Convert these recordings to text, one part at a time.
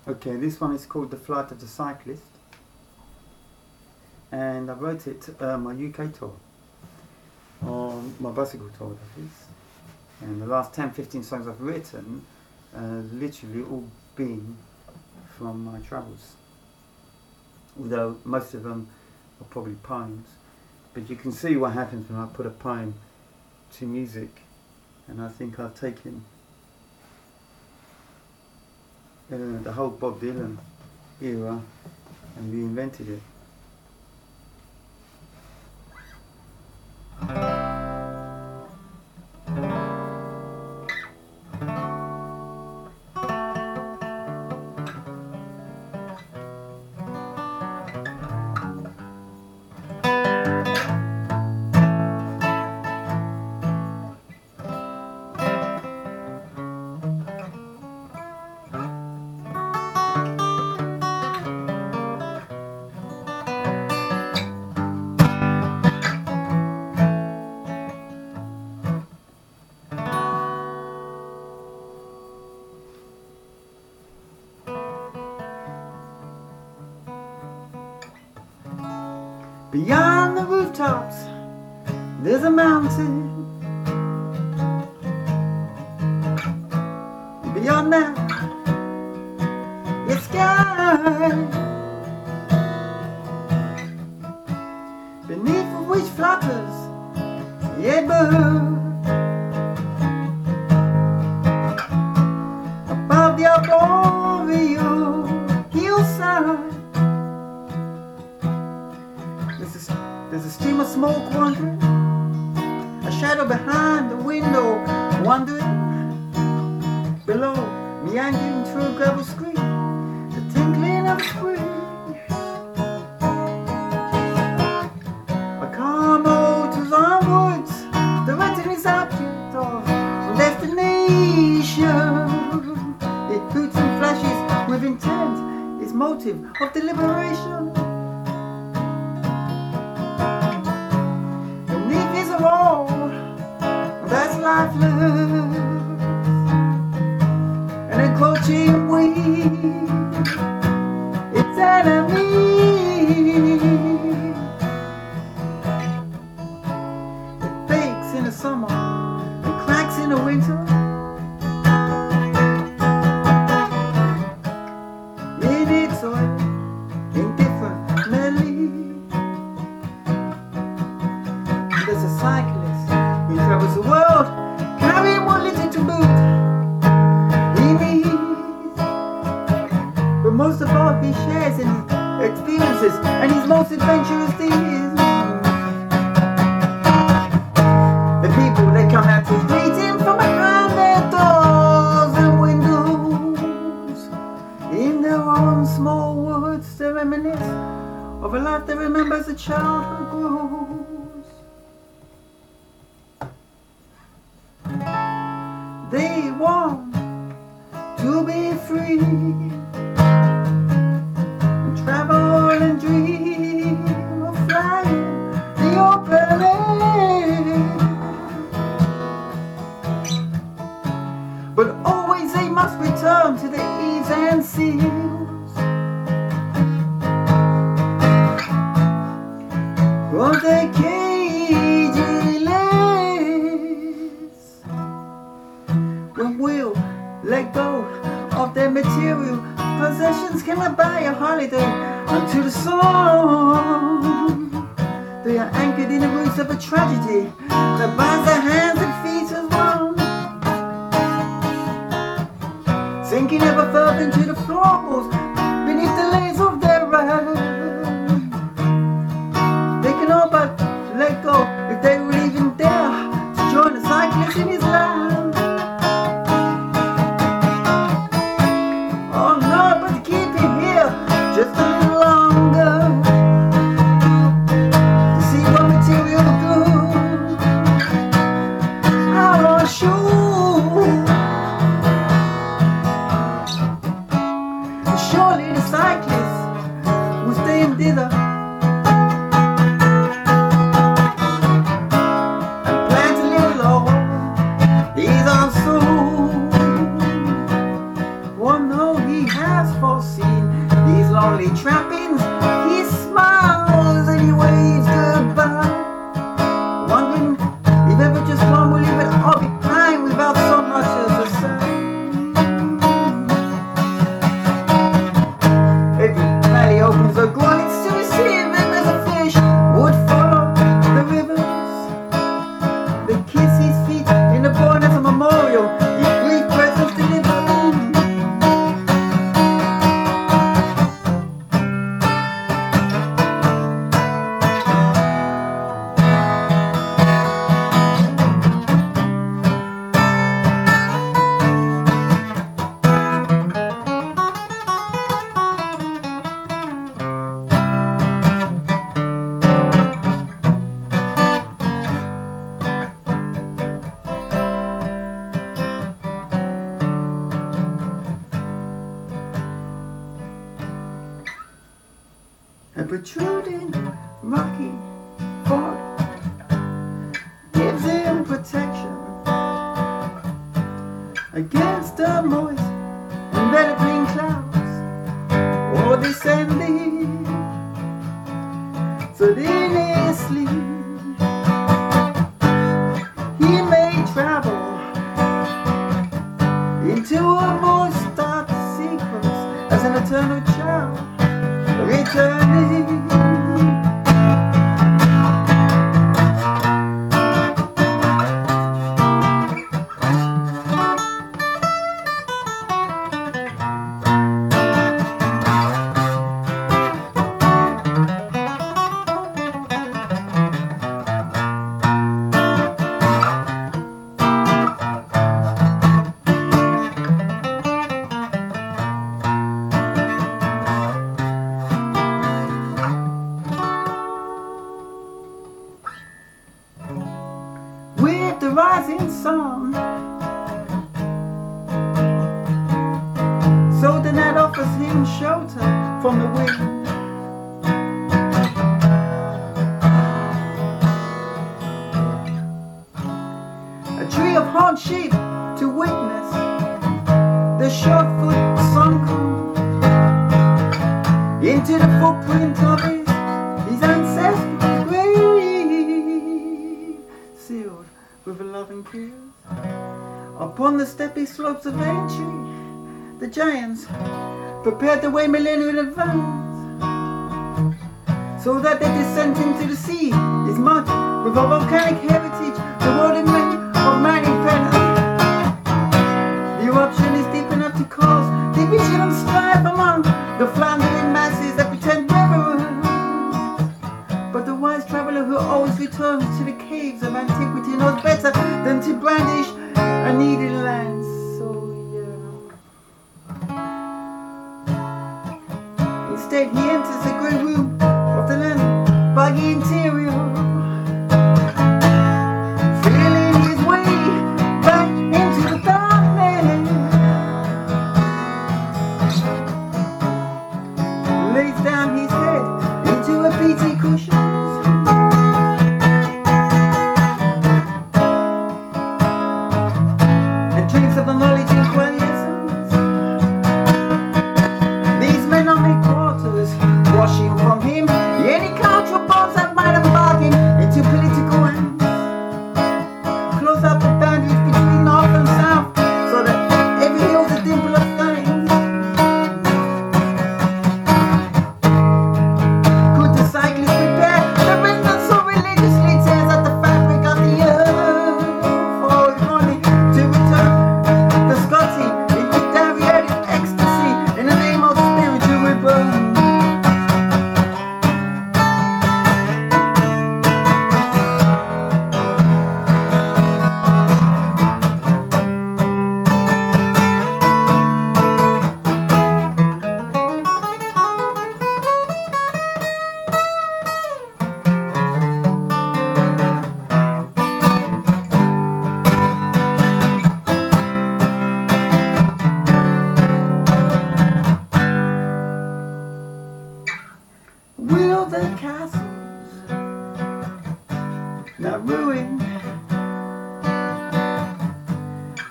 Okay, this one is called The Flight of the Cyclist, and I wrote it my UK tour, on my bicycle tour that is. And the last 10-15 songs I've written literally all been from my travels, although most of them are probably poems. But you can see what happens when I put a poem to music, and I think I've taken the whole Bob Dylan era and reinvented it. Beyond the rooftops, there's a mountain. Beyond that, it's sky, beneath which flutters a bird. Above the arboreal hillside, there's a stream of smoke wandering, a shadow behind the window wandering, below meandering through a gravel screen, the tinkling of spring. A car motors onwards, directing its object of destination. It hoots and flashes with intent, its motive of deliberation. That's lifeless, an encroaching wind, its enemy. It bakes in the summer and cracks in the winter. In its oil, indifferent melody. There's a cyclist who travels the world, carrying what little to boot he needs. But most of all, he shares in his experiences and his most adventurous deeds. The people, they come out to greet him from behind their doors and windows. In their own small words, they reminisce of a life they remember as a childhood grows. They want to be free and travel and dream of flying the open air. But always they must return to the eaves and seals of their cagey lays. When we'll let go of their material possessions, cannot buy a holiday unto the sun. They are anchored in the roots of a tragedy that binds their hands and feet as one, sinking ever further into the floorboards beneath the layers of their rags. They can all but let go if they would even dare to join the cyclist in his land. Just a little longer to see what material good how I show. Surely the cyclist will stay in dither and plant a little low. He's on soul. Oh no, he has has foreseen these lonely trappings. He smiles and he waves goodbye, wondering if ever just one will leave it all behind without so much as a sigh. Every valley opens a groin to receive, and as a fish would follow the rivers, they kiss his feet in the born as a memorial. His brief presence delivered. A protruding rocky fort gives him protection against the moist and enveloping clouds, or descending so in his sleep he may travel into a more stark sequence as an eternal child returning. With the rising sun, so the net offers him shelter from the wind. A tree of hardship to witness the short-foot sunken into the footprint of his ancestral grave, sealed with a loving kiss. Upon the steppy slopes of Aintree, the giants prepared the way millennia in advance, so that their descent into the sea is marked with a volcanic heritage, the world in many of mighty penance. The eruption is deep enough to cause division and strife among the floundering masses that pretend reverence. But the wise traveller who always returns to the caves of antiquity knows better than to brandish a needed lance. So yeah. Instead he enters the great room of the land by the interior, feeling his way back into the darkness. Lays down his head into a beating cushion, of the knowledge and quiescence. These men are made quarters, washing from him any counterparts that might embark him into political ends. Close up the boundaries between north and south, so that every hill's a dimple of flames. Could the cyclist repair the ring that so religiously tears at the fabric of the earth? For if only to return the Scotty into Dariatic ecstasy in the name of spiritual rebirth. Will the castles, now ruined,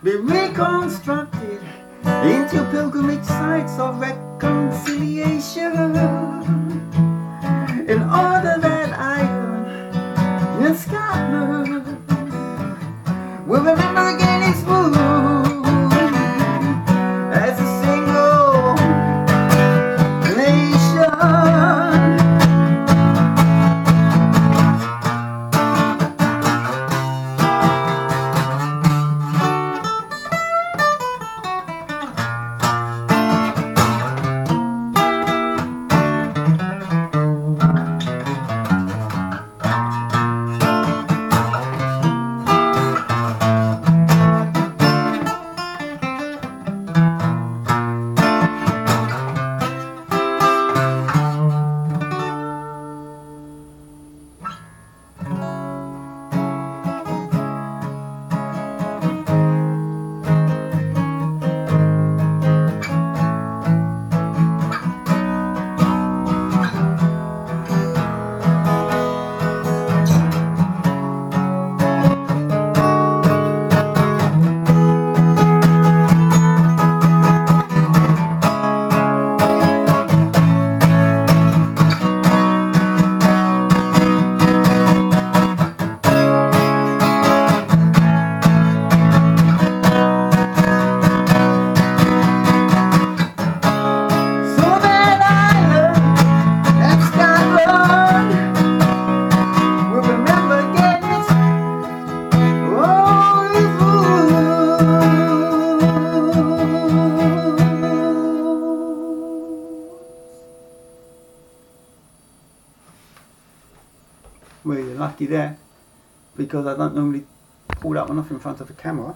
be reconstructed into pilgrimage sites of reconciliation, in order that Ireland and Scotland will remember again its roots as a single nation. Well, you're lucky there, because I don't normally pull that one off in front of a camera.